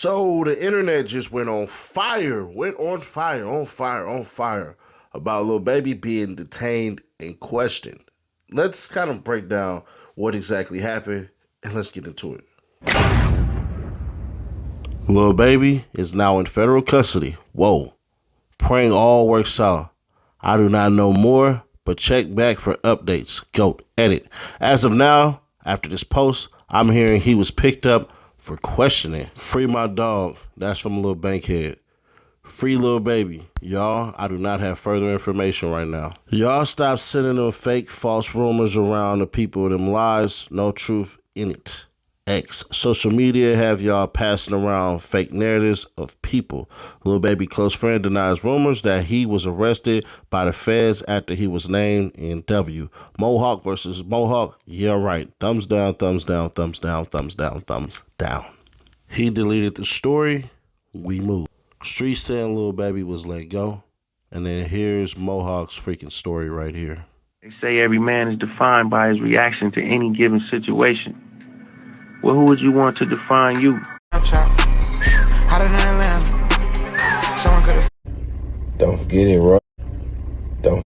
So the internet just went on fire, on fire about Lil Baby being detained and questioned. Let's kind of break down what exactly happened and let's get into it. Lil Baby is now in federal custody. Whoa. Praying all works out. I do not know more, but check back for updates. Go edit. As of now, after this post, I'm hearing he was picked up for questioning. Free my dog. That's from Lil Bankhead. Free Lil Baby. Y'all, I do not have further information right now. Y'all stop sending them fake, false rumors around the people with them lies. No truth in it. X. Social media have y'all passing around fake narratives of people. Lil Baby close friend denies rumors that he was arrested by the feds after he was named in W. Mohawk versus Mohawk. Yeah, right. Thumbs down, thumbs down, thumbs down, thumbs down, thumbs down. He deleted the story. We move. Street saying Lil Baby was let go. And then here's Mohawk's freaking story right here. They say every man is defined by his reaction to any given situation. Well, who would you want to define you? Don't forget it, bro. Don't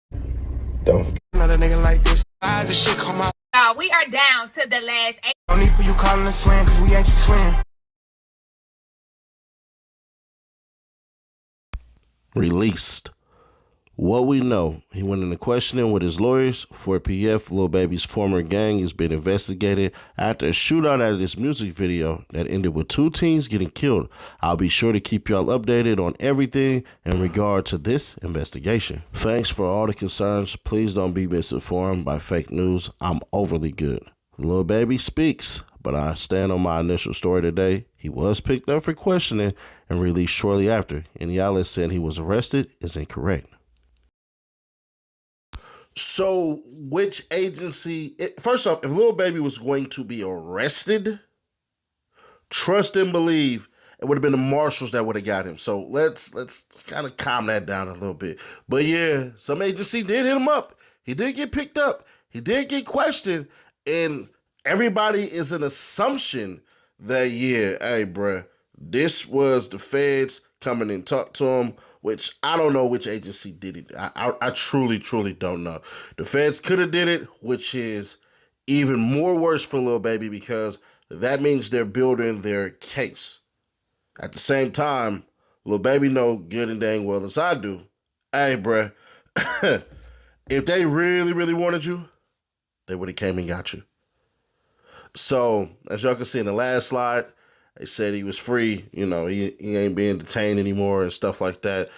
forget. Another nigga like this. Eyes of shit come out. We are down to the last 8. No need for you calling us twin, cause we ain't your twin. Released. What we know, he went into questioning with his lawyers. 4PF, Lil Baby's former gang, is being investigated after a shootout at this music video that ended with 2 teens getting killed. I'll be sure to keep y'all updated on everything in regard to this investigation. Thanks for all the concerns. Please don't be misinformed by fake news. I'm overly good. Lil Baby speaks, but I stand on my initial story today. He was picked up for questioning and released shortly after. And y'all that said he was arrested is incorrect. So, which agency? First off, if Lil Baby was going to be arrested, trust and believe it would have been the marshals that would have got him. So let's kind of calm that down a little bit. But yeah, some agency did hit him up. He did get picked up. He did get questioned, and everybody is an assumption that hey, bruh, this was the feds coming and talk to him. Which I don't know which agency did it. I truly don't know. The feds could have did it, which is even more worse for Lil Baby because that means they're building their case. At the same time, Lil Baby know good and dang well as I do. Hey, bruh, if they really wanted you, they would have came and got you. So, as y'all can see in the last slide, they said he was free, he ain't being detained anymore and stuff like that.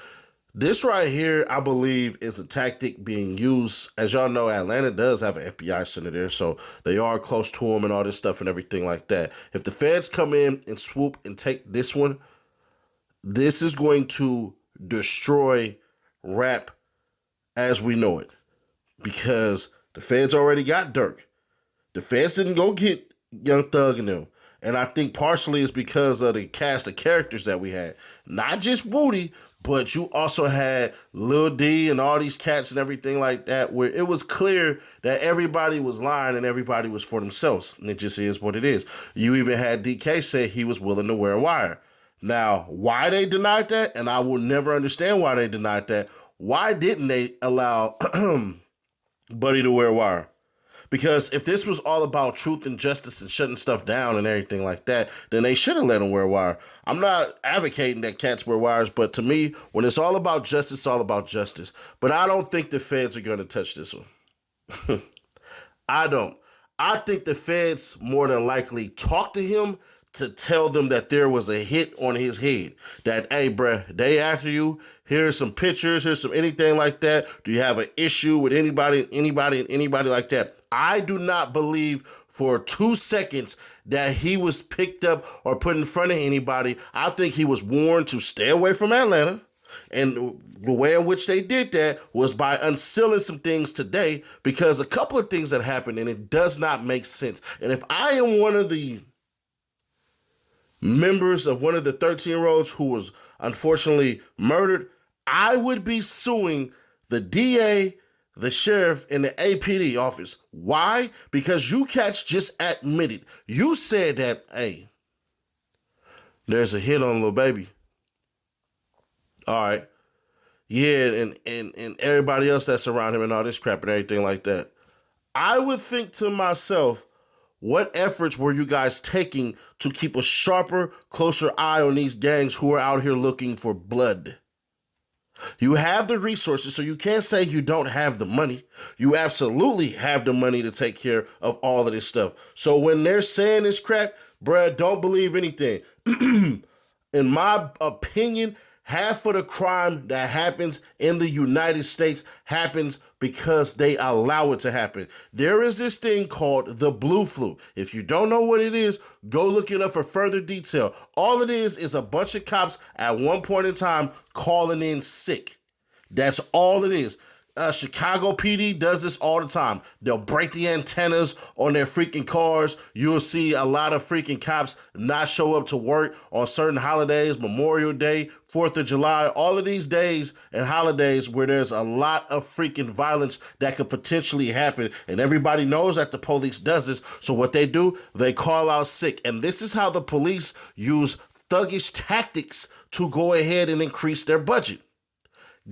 This right here, I believe, is a tactic being used. As y'all know, Atlanta does have an FBI center there, so they are close to him and all this stuff and everything like that. If the feds come in and swoop and take this one, this is going to destroy rap as we know it. Because the feds already got Dirk. The feds didn't go get Young Thug and them. And I think partially it's because of the cast of characters that we had. Not just Woody, but you also had Lil D and all these cats and everything like that, where it was clear that everybody was lying and everybody was for themselves. And it just is what it is. You even had DK say he was willing to wear a wire. Now, why they denied that, and I will never understand why they denied that, why didn't they allow Buddy to wear a wire? Because if this was all about truth and justice and shutting stuff down and everything like that, then they should have let him wear a wire. I'm not advocating that cats wear wires, but to me, when it's all about justice, it's all about justice. But I don't think the feds are going to touch this one. I don't. I think the feds more than likely talked to him to tell them that there was a hit on his head. That, hey, bruh, they after you. Here's some pictures. Here's some anything like that. Do you have an issue with anybody like that? I do not believe for 2 seconds that he was picked up or put in front of anybody. I think he was warned to stay away from Atlanta. And the way in which they did that was by unsealing some things today, because a couple of things that happened and it does not make sense. And if I am one of the members of one of the 13-year-olds who was unfortunately murdered, I would be suing the DA, the sheriff, and the APD office. Why? Because you cats just admitted. You said that, hey, there's a hit on Lil Baby. All right. Yeah, and everybody else that's around him and all this crap and everything like that. I would think to myself, what efforts were you guys taking to keep a sharper, closer eye on these gangs who are out here looking for blood? You have the resources, so you can't say you don't have the money. You absolutely have the money to take care of all of this stuff. So when they're saying this crap, bruh, don't believe anything. In my opinion, half of the crime that happens in the United States happens because they allow it to happen. There is this thing called the blue flu. If you don't know what it is, go look it up for further detail. All it is a bunch of cops at one point in time calling in sick. That's all it is. Chicago PD does this all the time. They'll break the antennas on their freaking cars. You'll see a lot of freaking cops not show up to work on certain holidays, Memorial Day, 4th of July, all of these days and holidays where there's a lot of freaking violence that could potentially happen. And everybody knows that the police does this. So what they do, they call out sick. And this is how the police use thuggish tactics to go ahead and increase their budget.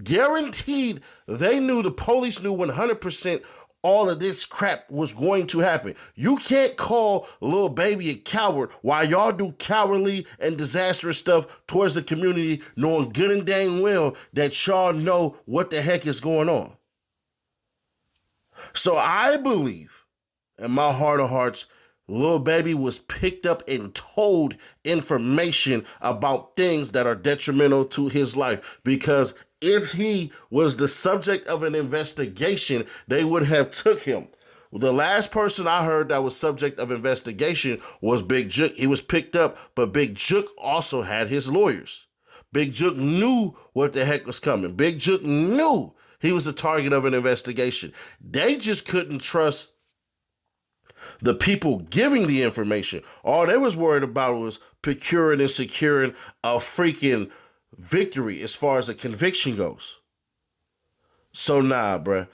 Guaranteed, they knew, the police knew 100% all of this crap was going to happen. You can't call Lil Baby a coward while y'all do cowardly and disastrous stuff towards the community, knowing good and dang well that y'all know what the heck is going on. So I believe, in my heart of hearts, Lil Baby was picked up and told information about things that are detrimental to his life, because if he was the subject of an investigation, they would have took him. The last person I heard that was subject of investigation was Big Jook. He was picked up, but Big Jook also had his lawyers. Big Jook knew what the heck was coming. Big Jook knew he was the target of an investigation. They just couldn't trust the people giving the information. All they was worried about was procuring and securing a freaking victory as far as a conviction goes. So nah, bruh.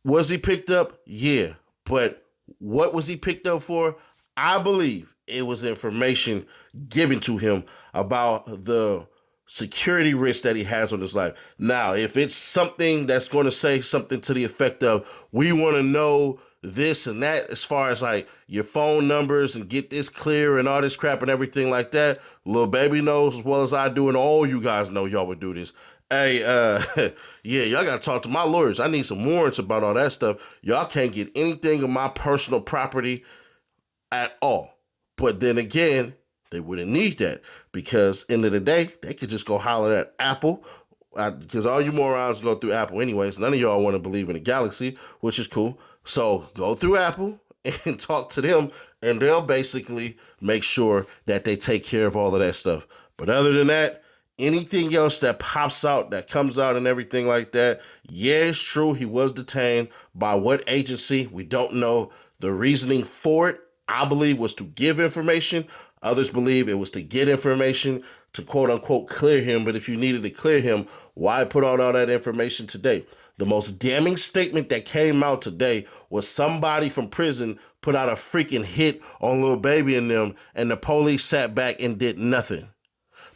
Was he picked up? Yeah. But what was he picked up for? I believe it was information given to him about the security risk that he has on his life. Now, if it's something that's going to say something to the effect of, we want to know this and that, as far as like your phone numbers and get this clear and all this crap and everything like that, Lil Baby knows as well as I do, and all you guys know y'all would do this. Hey, yeah, y'all gotta talk to my lawyers. I need some warrants about all that stuff. Y'all can't get anything of my personal property at all. But then again, they wouldn't need that, because end of the day, they could just go holler at Apple, because all you morons go through Apple anyways. None of y'all want to believe in the Galaxy, which is cool. So go through Apple and talk to them, and they'll basically make sure that they take care of all of that stuff. But other than that, anything else that pops out, that comes out and everything like that, yeah, it's true. He was detained. By what agency? We don't know. The reasoning for it, I believe, was to give information. Others believe it was to get information to quote unquote clear him. But if you needed to clear him, why put out all that information today? The most damning statement that came out today was somebody from prison put out a freaking hit on Lil Baby and them, and the police sat back and did nothing.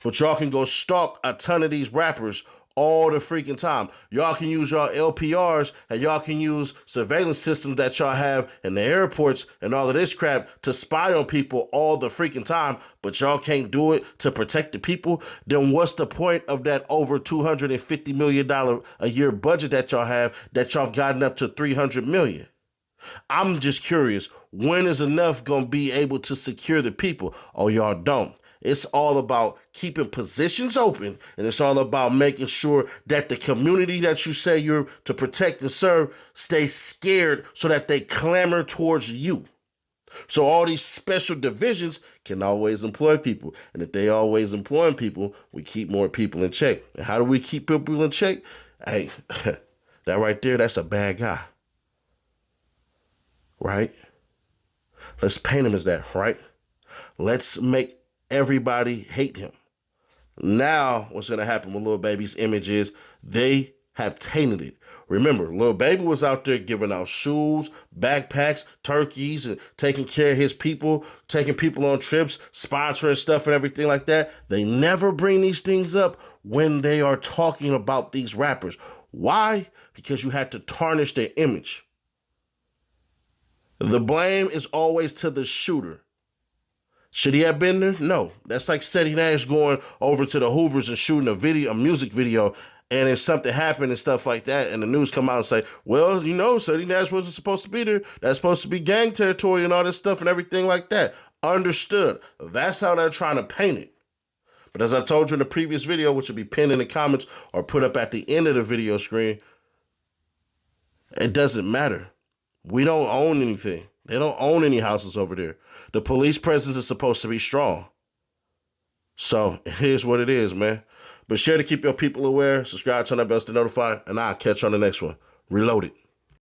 But y'all can go stalk a ton of these rappers all the freaking time. Y'all can use y'all LPRs, and y'all can use surveillance systems that y'all have in the airports and all of this crap to spy on people all the freaking time, but y'all can't do it to protect the people. Then what's the point of that over $250 million a year budget that y'all have, that y'all have gotten up to $300 million? I'm just curious, when is enough going to be able to secure the people? Oh, y'all don't. It's all about keeping positions open, and it's all about making sure that the community that you say you're to protect and serve stays scared so that they clamor towards you. So all these special divisions can always employ people. And if they always employ people, we keep more people in check. And how do we keep people in check? Hey, that right there, that's a bad guy. Right? Let's paint him as that, right? Let's make everybody hate him. Now, what's going to happen with Lil Baby's image is they have tainted it. Remember, Lil Baby was out there giving out shoes, backpacks, turkeys, and taking care of his people, taking people on trips, sponsoring stuff and everything like that. They never bring these things up when they are talking about these rappers. Why? Because you had to tarnish their image. The blame is always to the shooter. Should he have been there? No. That's like Seti Nash going over to the Hoovers and shooting a music video, and if something happened and stuff like that, and the news come out and say, well, you know, Seti Nash wasn't supposed to be there. That's supposed to be gang territory and all this stuff and everything like that. Understood. That's how they're trying to paint it. But as I told you in the previous video, which will be pinned in the comments or put up at the end of the video screen, it doesn't matter. We don't own anything. They don't own any houses over there. The police presence is supposed to be strong. So here's what it is, man. But share to keep your people aware. Subscribe, turn that bell to notify, and I'll catch you on the next one. Reloaded.